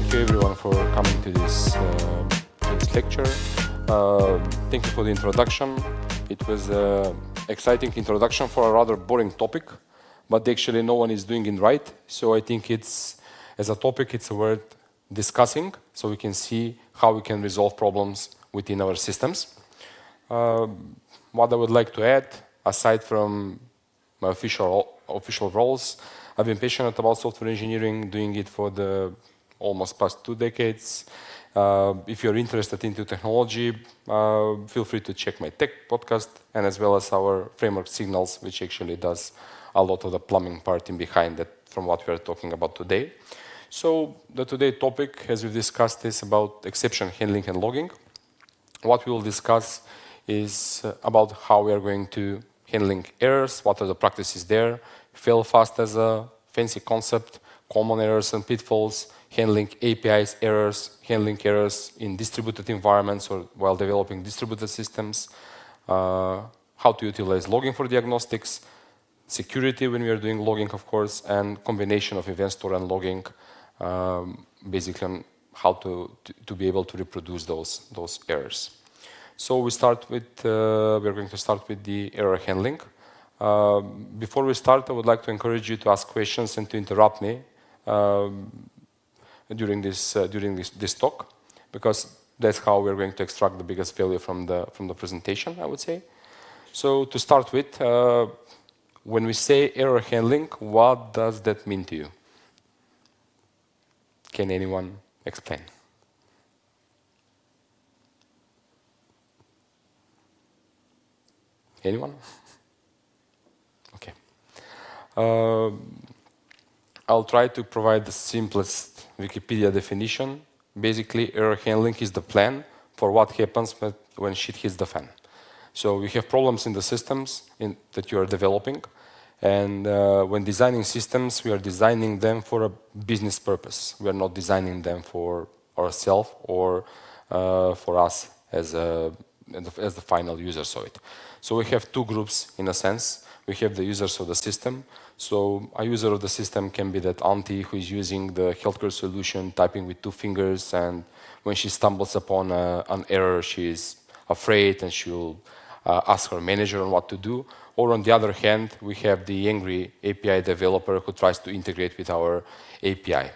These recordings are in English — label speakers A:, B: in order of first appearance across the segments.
A: Thank you everyone for coming to this lecture. Thank you for the introduction. It was an exciting introduction for a rather boring topic, but actually no one is doing it right. So I think as a topic, it's worth discussing so we can see how we can resolve problems within our systems. What I would like to add, aside from my official roles, I've been passionate about software engineering, doing it for the almost past 2 decades. If you're interested into technology, feel free to check my tech podcast and as well as our framework Signals, which actually does a lot of the plumbing part in behind that from what we are talking about today. So the today topic, as we discussed, is about exception handling and logging. What we will discuss is about how we are going to handling errors, what are the practices there, fail fast as a fancy concept, common errors and pitfalls, handling APIs errors, handling errors in distributed environments or while developing distributed systems, how to utilize logging for diagnostics, security when we are doing logging, of course, and combination of event store and logging, basically on how to be able to reproduce those errors. So we're going to start with the error handling. Before we start, I would like to encourage you to ask questions and to interrupt me during this talk, because that's how we're going to extract the biggest value from the presentation, I would say. So to start with, when we say error handling, what does that mean to you? Can anyone explain? Anyone? Okay. I'll try to provide the simplest Wikipedia definition. Basically, error handling is the plan for what happens when shit hits the fan. So we have problems in the systems that you are developing, and when designing systems, we are designing them for a business purpose. We are not designing them for ourselves or for us as the final users of it. So we have 2 groups in a sense. We have the users of the system. So a user of the system can be that auntie who is using the healthcare solution, typing with 2 fingers, and when she stumbles upon an error, she is afraid and she'll ask her manager on what to do. Or on the other hand, we have the angry API developer who tries to integrate with our API.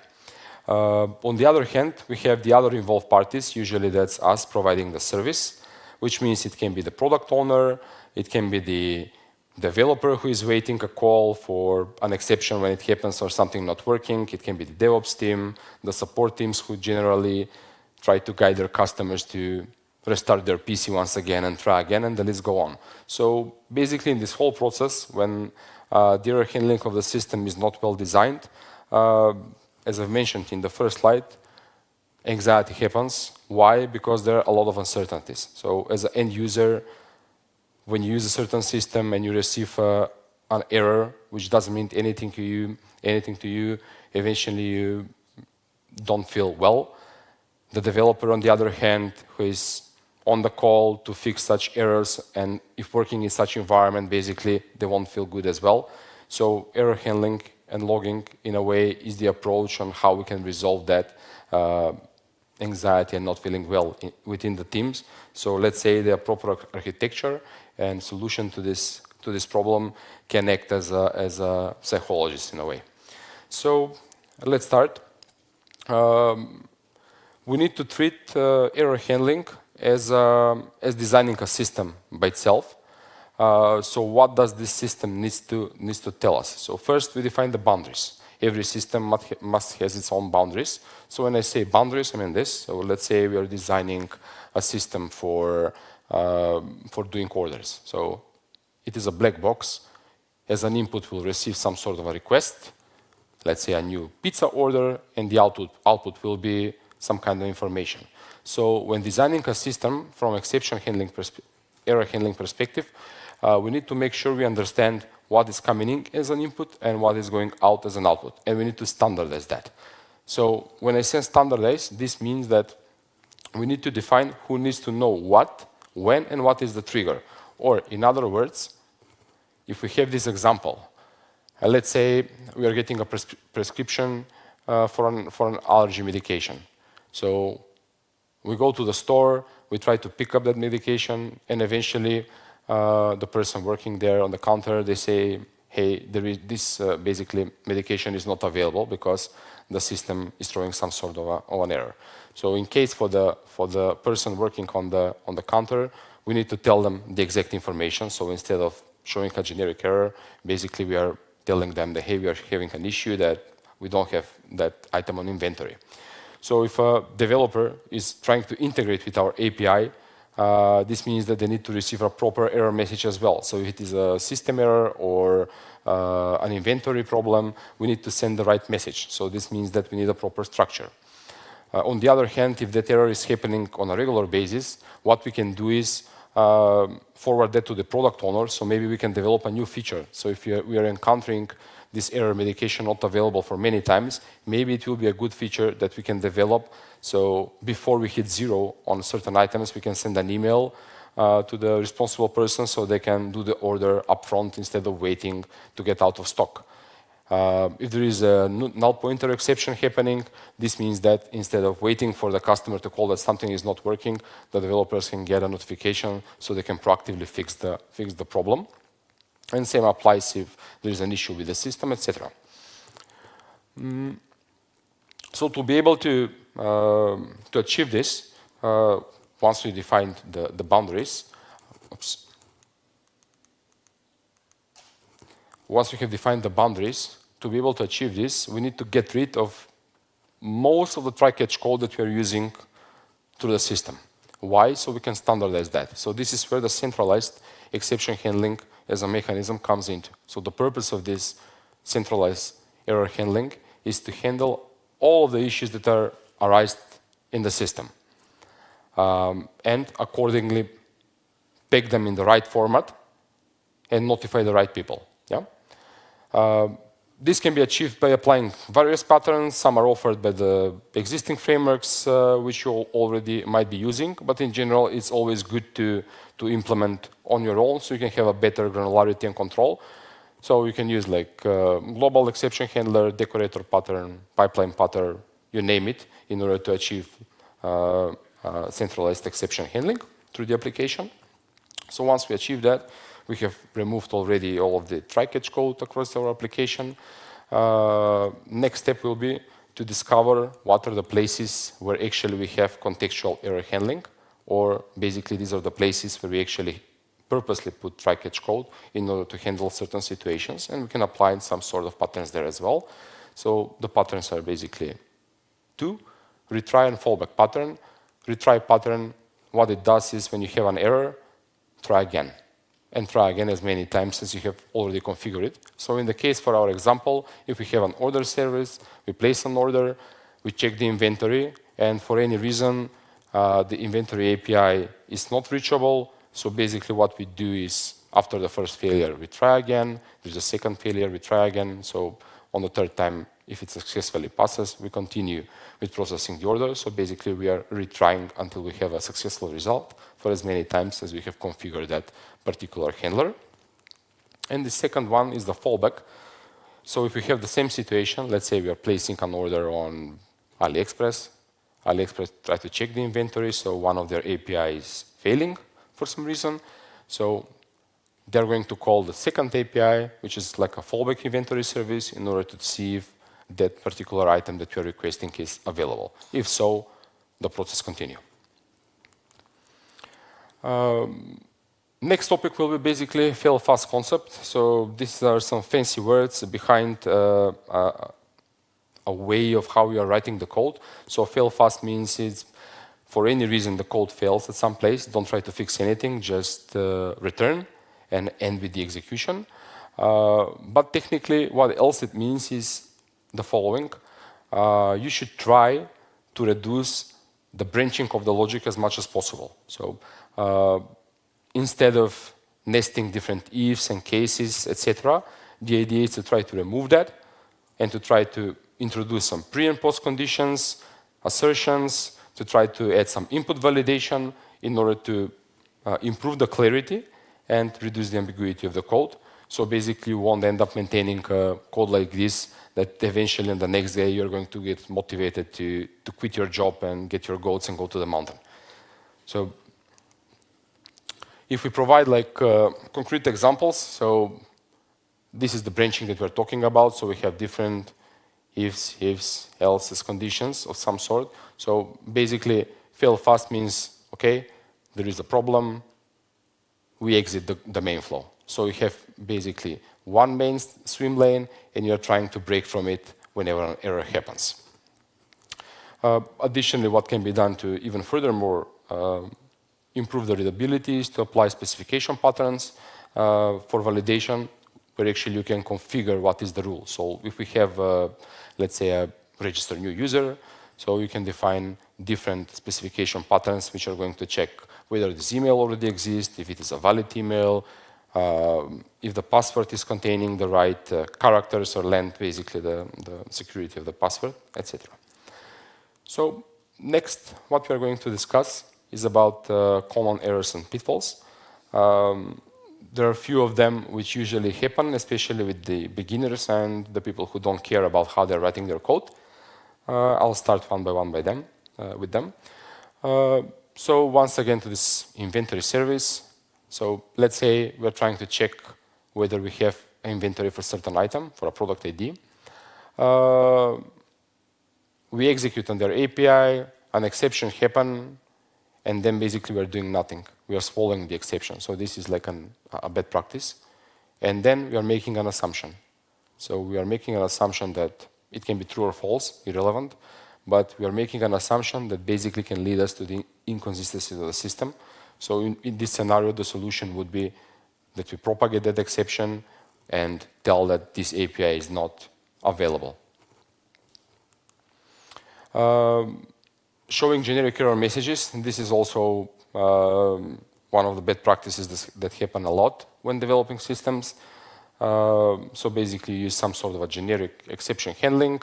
A: On the other hand, we have the other involved parties. Usually that's us providing the service, which means it can be the product owner, it can be the developer who is waiting a call for an exception when it happens or something not working. It can be the DevOps team, the support teams who generally try to guide their customers to restart their PC once again and try again, and the list go on. So basically in this whole process, when the error handling of the system is not well designed, as I've mentioned in the first slide, anxiety happens. Why? Because there are a lot of uncertainties. So as an end user, when you use a certain system and you receive an error which doesn't mean anything to you, eventually you don't feel well. The developer, on the other hand, who is on the call to fix such errors, and if working in such environment, basically they won't feel good as well. So error handling and logging, in a way, is the approach on how we can resolve that anxiety and not feeling well within the teams. So let's say the proper architecture and solution to this problem can act as a psychologist in a way. So let's start. We need to treat error handling as designing a system by itself. So what does this system needs to tell us? So first we define the boundaries. Every system must has its own boundaries. So when I say boundaries, I mean this. So let's say we are designing a system for doing orders. So it is a black box. As an input, we'll receive some sort of a request. Let's say a new pizza order, and the output will be some kind of information. So when designing a system from error handling perspective, we need to make sure we understand what is coming in as an input and what is going out as an output. And we need to standardize that. So when I say standardize, this means that we need to define who needs to know what, when, and what is the trigger. Or in other words, if we have this example, let's say we are getting a prescription for an allergy medication. So we go to the store, we try to pick up that medication, and eventually the person working there on the counter, they say, hey, there is this basically medication is not available because the system is throwing some sort of an error. So in case for the person working on the counter, we need to tell them the exact information. So instead of showing a generic error, basically we are telling them that, hey, we are having an issue that we don't have that item on inventory. So if a developer is trying to integrate with our API, this means that they need to receive a proper error message as well. So if it is a system error or an inventory problem, we need to send the right message. So this means that we need a proper structure. On the other hand, if that error is happening on a regular basis, what we can do is forward that to the product owner. So maybe we can develop a new feature. So if we are encountering this error medication not available for many times, maybe it will be a good feature that we can develop. So before we hit 0 on certain items, we can send an email to the responsible person so they can do the order upfront instead of waiting to get out of stock. If there is a null pointer exception happening, this means that instead of waiting for the customer to call that something is not working, the developers can get a notification so they can proactively fix the problem. And same applies if there is an issue with the system, etc. So to be able to achieve this, once we defined the boundaries, once we have defined the boundaries, to be able to achieve this, we need to get rid of most of the try-catch code that we are using through the system. Why? So we can standardize that. So this is where the centralized exception handling as a mechanism comes into. So the purpose of this centralized error handling is to handle all of the issues that are arised in the system and accordingly pack them in the right format and notify the right people. Yeah? This can be achieved by applying various patterns. Some are offered by the existing frameworks which you already might be using, but in general, it's always good to implement on your own so you can have a better granularity and control. So you can use like global exception handler, decorator pattern, pipeline pattern, you name it, in order to achieve centralized exception handling through the application. So once we achieve that, we have removed already all of the try-catch code across our application. Next step will be to discover what are the places where actually we have contextual error handling, or basically these are the places where we actually purposely put try-catch code in order to handle certain situations, and we can apply some sort of patterns there as well. So the patterns are basically 2, retry and fallback pattern. Retry pattern, what it does is when you have an error, try again. And try again as many times as you have already configured it. So in the case for our example, if we have an order service, we place an order, we check the inventory, and for any reason, the inventory API is not reachable. So basically what we do is, after the first failure, we try again. There's a second failure, we try again. So on the third time, if it successfully passes, we continue with processing the order. So basically we are retrying until we have a successful result for as many times as we have configured that particular handler. And the second one is the fallback. So if we have the same situation, let's say we are placing an order on AliExpress. AliExpress try to check the inventory, so one of their API is failing for some reason. So they're going to call the second API, which is like a fallback inventory service, in order to see if that particular item that you're requesting is available. If so, the process continue. Next topic will be basically fail-fast concept. So these are some fancy words behind a way of how you are writing the code. So fail-fast means it's for any reason the code fails at some place, don't try to fix anything, just return and end with the execution. But technically, what else it means is the following. You should try to reduce the branching of the logic as much as possible. So instead of nesting different ifs and cases, etc., the idea is to try to remove that and to try to introduce some pre and post conditions, assertions, to try to add some input validation in order to improve the clarity and reduce the ambiguity of the code. So basically, you won't end up maintaining code like this that eventually in the next day you're going to get motivated to quit your job and get your goats and go to the mountain. So if we provide like concrete examples, so this is the branching that we're talking about. So we have different ifs, else's conditions of some sort. So basically, fail fast means, okay, there is a problem, we exit the main flow. So you have basically one main swim lane, and you're trying to break from it whenever an error happens. Additionally, what can be done to even furthermore improve the readability is to apply specification patterns for validation, where actually you can configure what is the rule. So if we have, let's say, a register new user, so you can define different specification patterns which are going to check whether this email already exists, if it is a valid email, if the password is containing the right characters or length, basically the security of the password, etc. So next, what we are going to discuss is about common errors and pitfalls. There are a few of them which usually happen, especially with the beginners and the people who don't care about how they're writing their code. I'll start one by one with them. So once again to this inventory service. So let's say we're trying to check whether we have an inventory for a certain item, for a product ID. We execute on their API, an exception happens, and then basically we're doing nothing. We are swallowing the exception. So this is like a bad practice. And then we are making an assumption. So we are making an assumption that it can be true or false, irrelevant, but we are making an assumption that basically can lead us to the inconsistency of the system. So in this scenario, the solution would be that we propagate that exception and tell that this API is not available. Showing generic error messages. This is also one of the bad practices that happen a lot when developing systems. So basically, use some sort of a generic exception handling.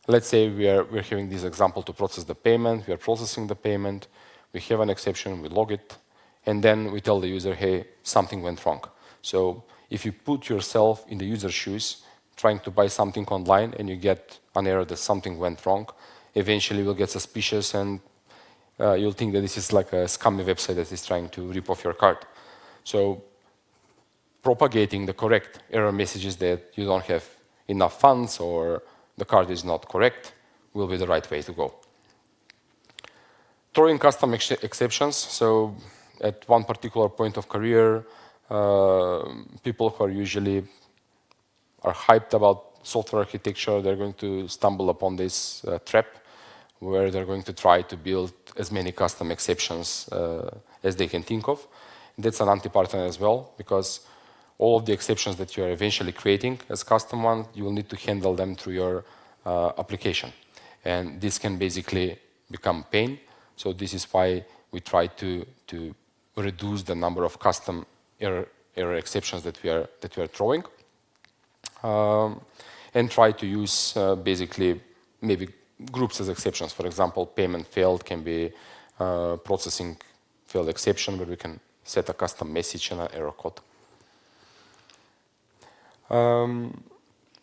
A: Let's say we're having this example to process the payment. We are processing the payment. We have an exception. We log it. And then we tell the user, hey, something went wrong. So if you put yourself in the user's shoes, trying to buy something online, and you get an error that something went wrong, eventually you'll get suspicious and you'll think that this is like a scammy website that is trying to rip off your card. So propagating the correct error messages that you don't have enough funds or the card is not correct will be the right way to go. Throwing custom exceptions. So at one particular point of career, people who are usually hyped about software architecture, they're going to stumble upon this trap where they're going to try to build as many custom exceptions as they can think of. That's an anti-pattern as well, because all of the exceptions that you are eventually creating as custom ones, you will need to handle them through your application. And this can basically become pain. So this is why we try to reduce the number of custom error exceptions that we are throwing. And try to use basically maybe groups as exceptions. For example, payment failed can be processing failed exception, where we can set a custom message and an error code.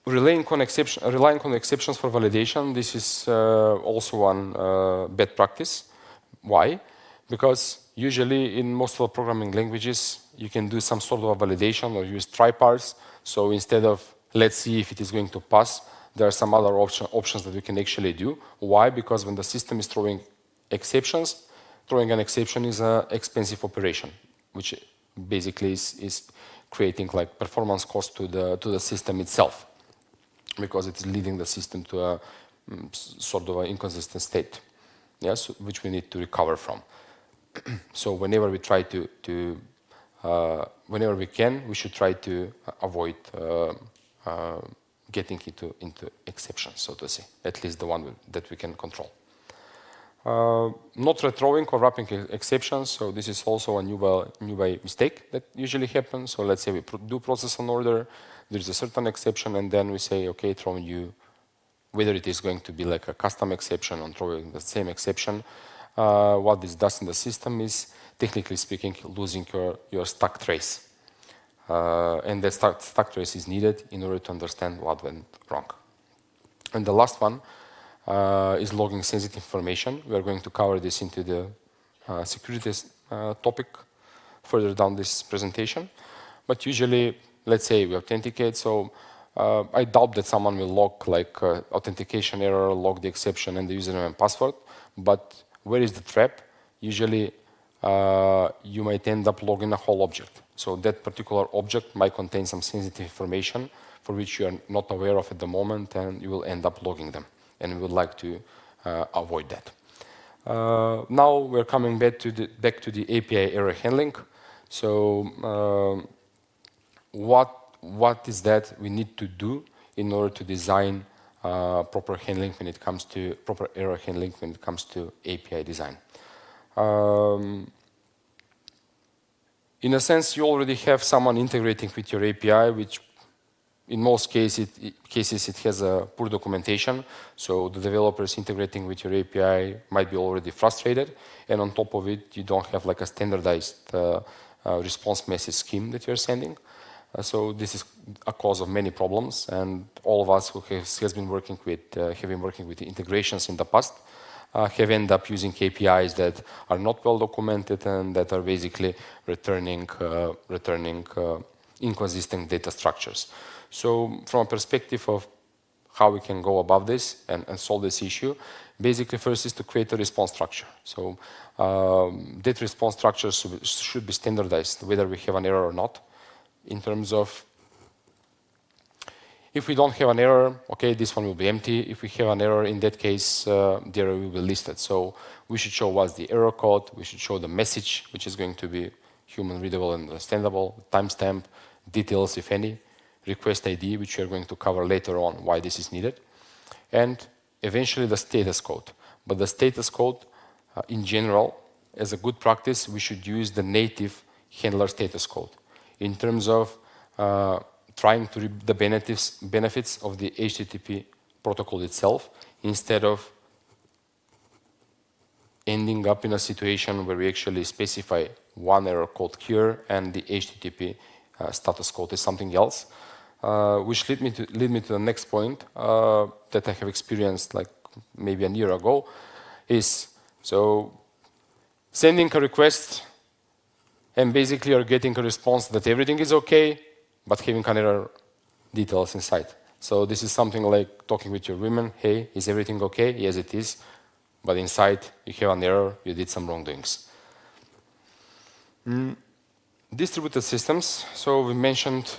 A: Relying on exceptions for validation. This is also one bad practice. Why? Because usually in most of the programming languages, you can do some sort of a validation or use try parse. So instead of let's see if it is going to pass, there are some other options that we can actually do. Why? Because when the system is throwing exceptions, throwing an exception is an expensive operation, which basically is creating like performance cost to the system itself, because it is leading the system to a sort of an inconsistent state, yes, which we need to recover from. So whenever we try whenever we can, we should try to avoid getting into exceptions, so to say, at least the one that we can control. Not rethrowing or wrapping exceptions. So this is also a new by mistake that usually happens. So let's say we do process an order, there's a certain exception, and then we say, okay, throw you, whether it is going to be like a custom exception or throwing the same exception. What this does in the system is, technically speaking, losing your stack trace. and that stack trace is needed in order to understand what went wrong. And the last one is logging sensitive information. We are going to cover this into the security topic further down this presentation. But usually, let's say we authenticate, so I doubt that someone will log like authentication error, log the exception and the username and password. But where is the trap? Usually, you might end up logging a whole object. So that particular object might contain some sensitive information for which you are not aware of at the moment, and you will end up logging them. And we would like to avoid that. Now we're coming back to the API error handling. So what is that we need to do in order to design proper handling when it comes to proper error handling when it comes to API design? In a sense, you already have someone integrating with your API, which in most cases it has a poor documentation. So the developers integrating with your API might be already frustrated. And on top of it, you don't have like a standardized response message scheme that you're sending. So this is a cause of many problems. And all of us who have been working with the integrations in the past have ended up using APIs that are not well documented and that are basically returning inconsistent data structures. So from a perspective of how we can go above this and solve this issue, basically first is to create a response structure. So that response structure should be standardized, whether we have an error or not, in terms of if we don't have an error, okay, this one will be empty. If we have an error, in that case, the error will be listed. So we should show what's the error code. We should show the message, which is going to be human readable and understandable, timestamp, details, if any, request ID, which we are going to cover later on why this is needed, and eventually the status code. But the status code, in general, as a good practice, we should use the native handler status code in terms of trying to reap the benefits of the HTTP protocol itself, instead of ending up in a situation where we actually specify one error code here and the HTTP status code is something else, which lead me to the next point that I have experienced like maybe a year ago, is so sending a request and basically you're getting a response that everything is okay, but having an error details inside. So this is something like talking with your women, hey, is everything okay? Yes, it is. But inside, you have an error, you did some wrongdoings. Distributed systems. So we mentioned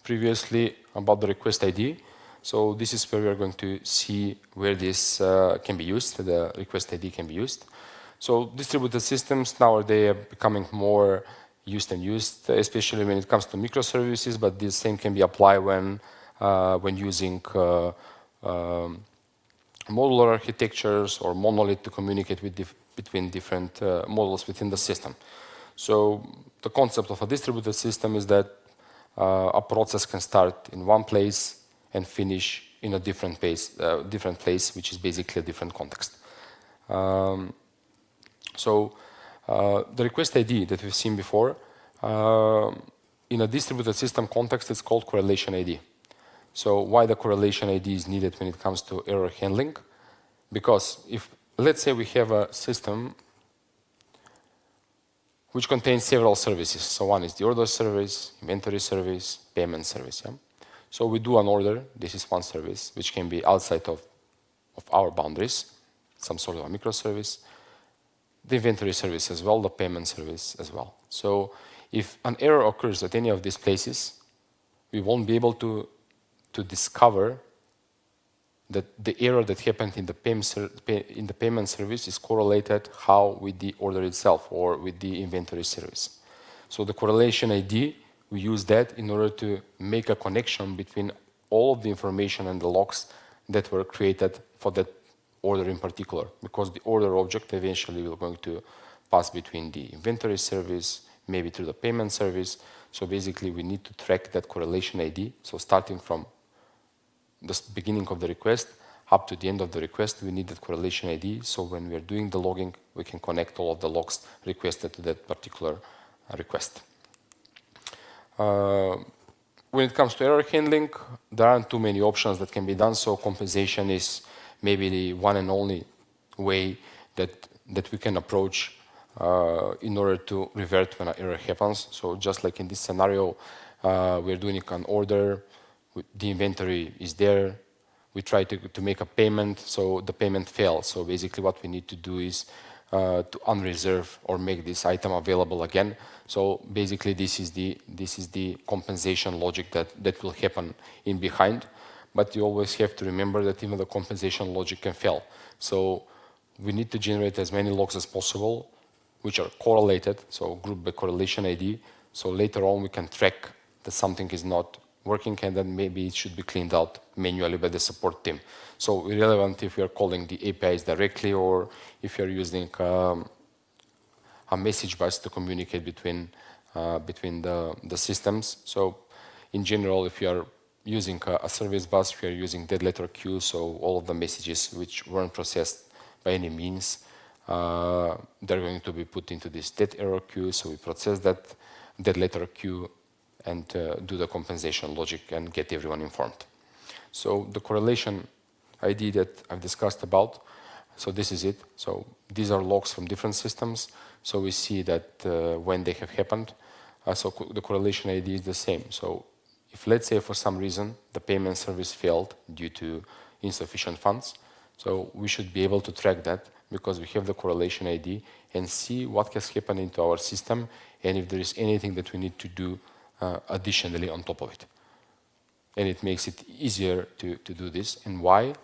A: previously about the request ID. So this is where we are going to see where this can be used, the request ID can be used. So distributed systems nowadays are becoming more used, especially when it comes to microservices, but the same can be applied when using modular architectures or monolith to communicate with between different models within the system. So the concept of a distributed system is that a process can start in one place and finish in a different place, which is basically a different context. The request ID that we've seen before, in a distributed system context, it's called correlation ID. So why the correlation ID is needed when it comes to error handling? Because if, let's say we have a system which contains several services. So one is the order service, inventory service, payment service. Yeah? So we do an order. This is one service, which can be outside of our boundaries, some sort of a microservice. The inventory service as well, the payment service as well. So if an error occurs at any of these places, we won't be able to discover that the error that happened in the payment service is correlated how with the order itself or with the inventory service. So the correlation ID, we use that in order to make a connection between all of the information and the logs that were created for that order in particular, because the order object eventually will going to pass between the inventory service, maybe through the payment service. So basically we need to track that correlation ID. So starting from the beginning of the request up to the end of the request, we need that correlation ID. So when we are doing the logging, we can connect all of the logs requested to that particular request. When it comes to error handling, there aren't too many options that can be done, so compensation is maybe the one and only way that we can approach in order to revert when an error happens. So just like in this scenario, we're doing an order, the inventory is there, we try to make a payment, so the payment fails. So basically what we need to do is to unreserve or make this item available again. So basically this is the compensation logic that will happen in behind. But you always have to remember that even the compensation logic can fail. So we need to generate as many logs as possible, which are correlated, so group by correlation ID. So later on we can track that something is not working, and then maybe it should be cleaned out manually by the support team. So irrelevant if you're calling the APIs directly or if you're using a message bus to communicate between the systems. So in general, if you are using a service bus, if you're using dead letter queue, so all of the messages which weren't processed by any means, they're going to be put into this dead error queue. So we process that dead letter queue and do the compensation logic and get everyone informed. So the correlation ID that I've discussed about, so this is it. So these are logs from different systems. So we see that when they have happened, so the correlation ID is the same. So if, let's say, for some reason, the payment service failed due to insufficient funds, so we should be able to track that because we have the correlation ID and see what has happened into our system and if there is anything that we need to do additionally on top of it. And it makes it easier to do this. And why?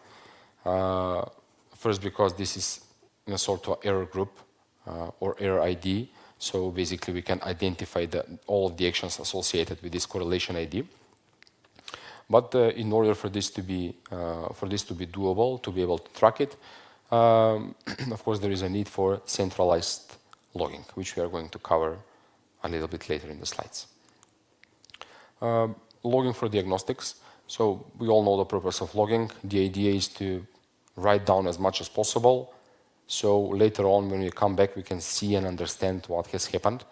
A: First, because this is in a sort of error group or error ID. So basically, we can identify all of the actions associated with this correlation ID. But in order for this to be doable, to be able to track it, of course, there is a need for centralized logging, which we are going to cover a little bit later in the slides. Logging for diagnostics. So we all know the purpose of logging. The idea is to write down as much as possible. So later on, when we come back, we can see and understand what has happened.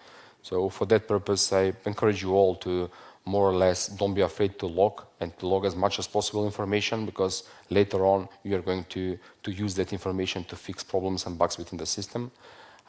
A: So for that purpose, I encourage you all to more or less don't be afraid to log and to log as much as possible information, because later on you are going to use that information to fix problems and bugs within the system.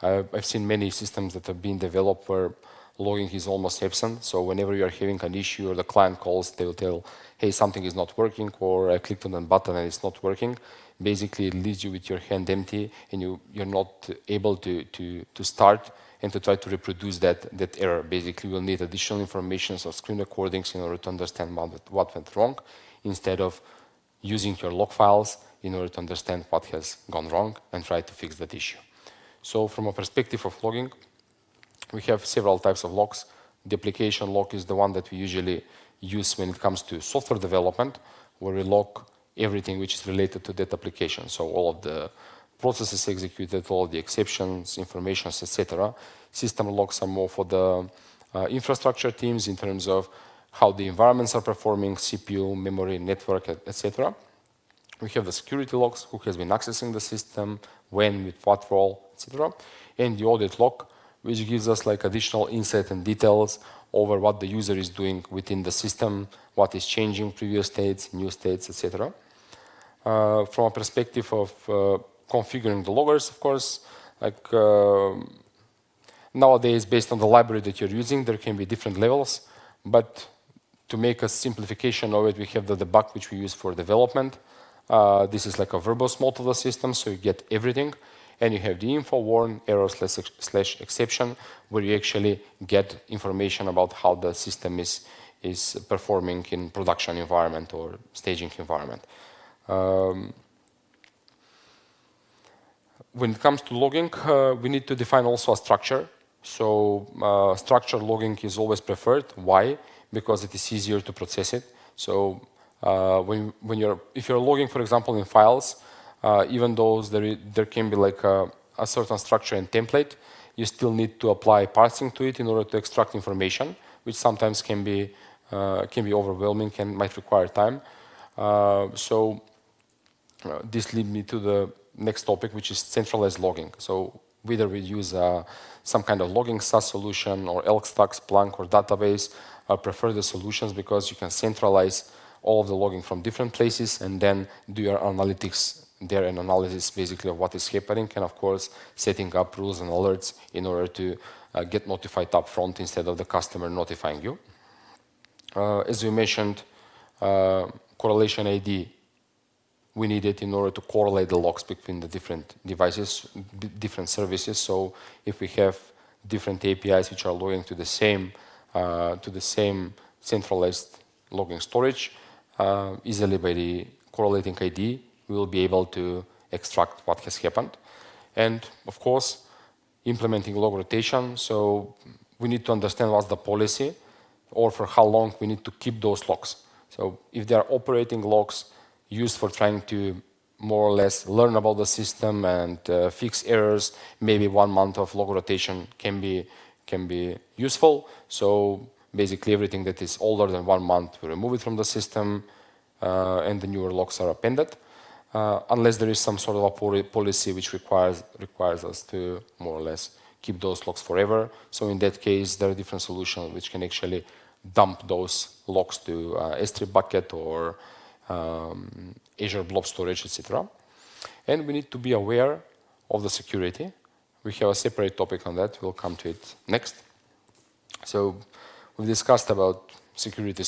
A: I've seen many systems that have been developed where logging is almost absent. So whenever you are having an issue or the client calls, they will tell, hey, something is not working, or I clicked on the button and it's not working. Basically, it leaves you with your hand empty and you're not able to start and to try to reproduce that error. Basically, you'll need additional information, so screen recordings, in order to understand what went wrong, instead of using your log files in order to understand what has gone wrong and try to fix that issue. So from a perspective of logging, we have several types of logs. The application log is the one that we usually use when it comes to software development, where we log everything which is related to that application. So all of the processes executed, all of the exceptions, informations, etc. System logs are more for the infrastructure teams in terms of how the environments are performing, CPU, memory, network, etc. We have the security logs, who has been accessing the system, when, with what role, etc. And the audit log, which gives us like additional insight and details over what the user is doing within the system, what is changing, previous states, new states, etc. From a perspective of configuring the loggers, of course, like nowadays, based on the library that you're using, there can be different levels, but to make a simplification of it, we have the debug, which we use for development. This is like a verbose mode of the system, so you get everything. And you have the info, warn, error / exception, where you actually get information about how the system is performing in production environment or staging environment. When it comes to logging, we need to define also a structure. So structured logging is always preferred. Why? Because it is easier to process it. So if you're logging, for example, in files, even though there can be like a certain structure and template, you still need to apply parsing to it in order to extract information, which sometimes can be overwhelming and might require time. So this leads me to the next topic, which is centralized logging. So whether we use some kind of logging SaaS solution or Elk Stack, Splunk, or database, I prefer the solutions because you can centralize all of the logging from different places and then do your analytics there and analysis basically of what is happening, and of course setting up rules and alerts in order to get notified up front instead of the customer notifying you. As we mentioned, correlation ID, we need it in order to correlate the logs between the different devices, different services. So if we have different APIs which are logging to the same centralized logging storage, easily by the correlating ID, we will be able to extract what has happened. And of course, implementing log rotation. So we need to understand what's the policy or for how long we need to keep those logs. So if they are operating logs used for trying to more or less learn about the system and fix errors, maybe 1 month of log rotation can be useful. So basically everything that is older than 1 month, we remove it from the system and the newer logs are appended. Unless there is some sort of a policy which requires us to more or less keep those logs forever. So in that case, there are different solutions which can actually dump those logs to S3 bucket or Azure Blob Storage, etc. And we need to be aware of the security. We have a separate topic on that. We'll come to it next. So we've discussed about security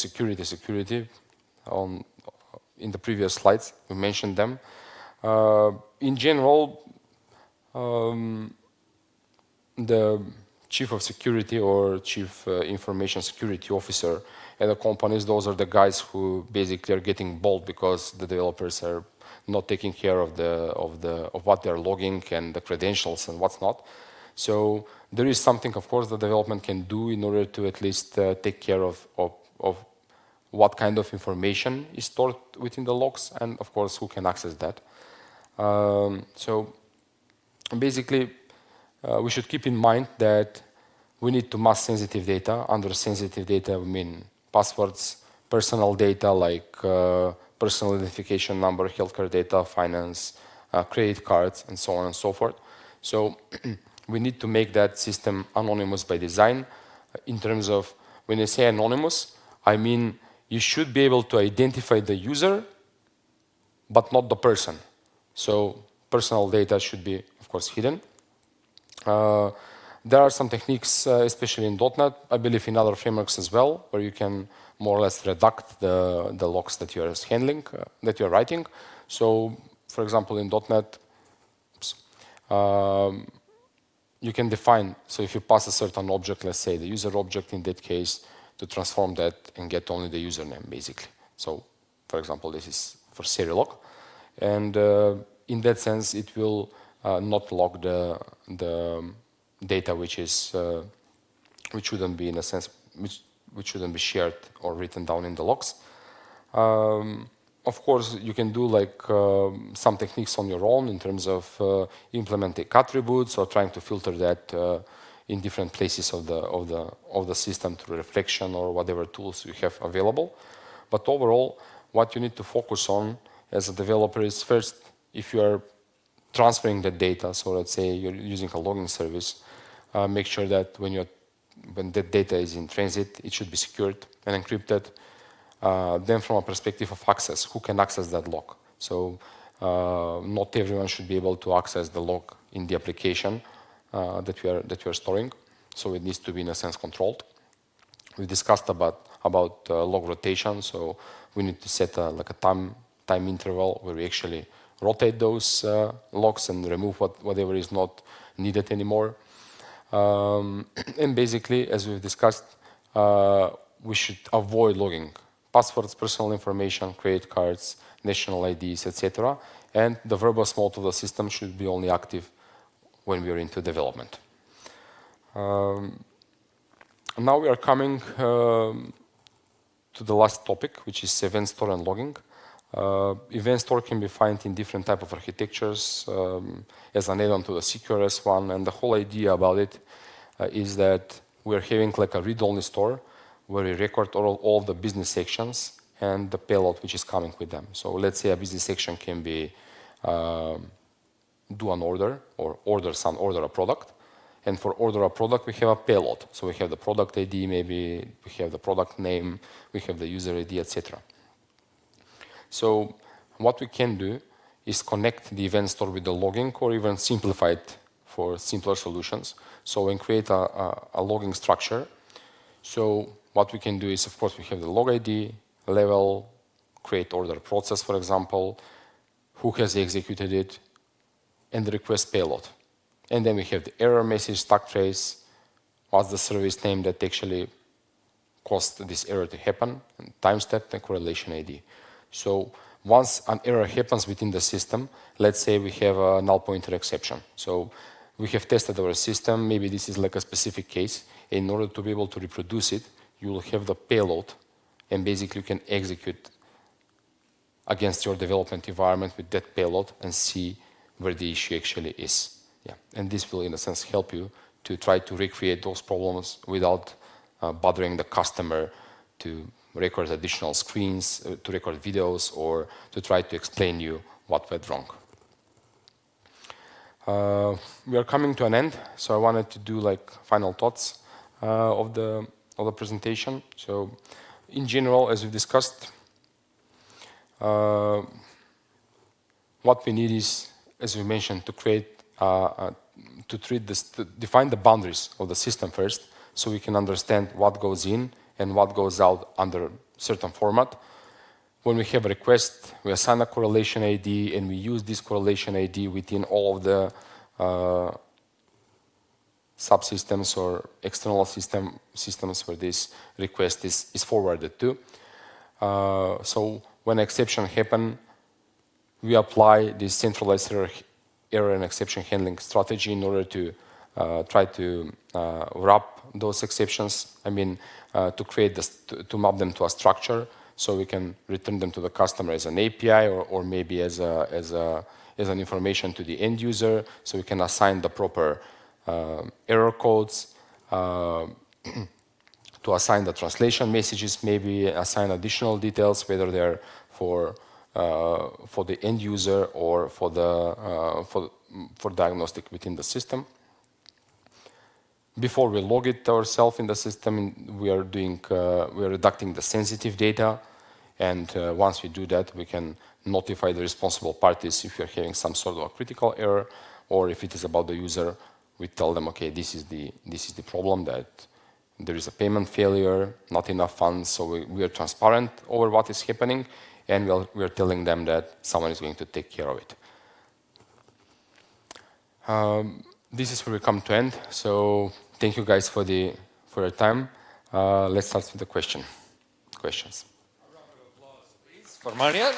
A: in the previous slides. We mentioned them. In general, the chief of security or chief information security officer at the companies, those are the guys who basically are getting bold because the developers are not taking care of what they're logging and the credentials and what's not. So there is something, of course, the development can do in order to at least take care of what kind of information is stored within the logs and, of course, who can access that. So basically, we should keep in mind that we need to mask sensitive data. Under sensitive data, we mean passwords, personal data like personal identification number, healthcare data, finance, credit cards, and so on and so forth. So we need to make that system anonymous by design. In terms of, when I say anonymous, I mean you should be able to identify the user, but not the person. So personal data should be, of course, hidden. There are some techniques, especially in .NET, I believe in other frameworks as well, where you can more or less redact the logs that you're handling, that you're writing. So, for example, in .NET, you can define, so if you pass a certain object, let's say the user object in that case, to transform that and get only the username, basically. So, for example, this is for Serilog. And in that sense, it will not log the data which shouldn't be, in a sense, which shouldn't be shared or written down in the logs. Of course, you can do like some techniques on your own in terms of implementing attributes or trying to filter that in different places of the system through reflection or whatever tools you have available. But overall, what you need to focus on as a developer is first, if you are transferring the data, so let's say you're using a logging service, make sure that when that data is in transit, it should be secured and encrypted. Then from a perspective of access, who can access that log? So not everyone should be able to access the log in the application that we are storing. So it needs to be, in a sense, controlled. We discussed about log rotation. So we need to set like a time interval where we actually rotate those logs and remove whatever is not needed anymore. And basically, as we've discussed, we should avoid logging passwords, personal information, credit cards, national IDs, etc. And the verbose mode of the system should be only active when we are into development. Now we are coming to the last topic, which is event store and logging. Event store can be found in different type of architectures as an add-on to the CQRS one, and the whole idea about it is that we're having like a read-only store where we record all the business sections and the payload which is coming with them. So let's say a business section can be do an order or order a product. And for order a product, we have a payload. So we have the product ID, maybe we have the product name, we have the user ID, etc. So what we can do is connect the event store with the logging, or even simplify it for simpler solutions. So and create a logging structure. So what we can do is, of course, we have the log ID, level, create order process, for example, who has executed it, and the request payload. And then we have the error message, stack trace, what's the service name that actually caused this error to happen, and time step, and correlation ID. So once an error happens within the system, let's say we have a null pointer exception. So we have tested our system, maybe this is like a specific case. In order to be able to reproduce it, you will have the payload, and basically you can execute against your development environment with that payload and see where the issue actually is. Yeah. And this will, in a sense, help you to try to recreate those problems without bothering the customer to record additional screens, to record videos, or to try to explain you what went wrong. We are coming to an end, so I wanted to do like final thoughts of the presentation. So, in general, as we discussed, what we need is, as we mentioned, to create, to define the boundaries of the system first, so we can understand what goes in and what goes out under certain format. When we have a request, we assign a correlation ID, and we use this correlation ID within all of the subsystems or external systems where this request is forwarded to. So when exception happen, we apply this centralized error and exception handling strategy in order to try to wrap those exceptions. I mean, to create this, to map them to a structure, so we can return them to the customer as an API, or maybe as an information to the end user, so we can assign the proper error codes, to assign the translation messages, maybe assign additional details, whether they're for the end user or for diagnostic within the system. Before we log it ourselves in the system, we are reducting the sensitive data, and once we do that, we can notify the responsible parties if we are having some sort of a critical error, or if it is about the user, we tell them, okay, this is the problem, that there is a payment failure, not enough funds. So we are transparent over what is happening, and we are telling them that someone is going to take care of it. This is where we come to end. So thank you guys for your time. Let's start with the questions.
B: A round of applause, please, for Marjan.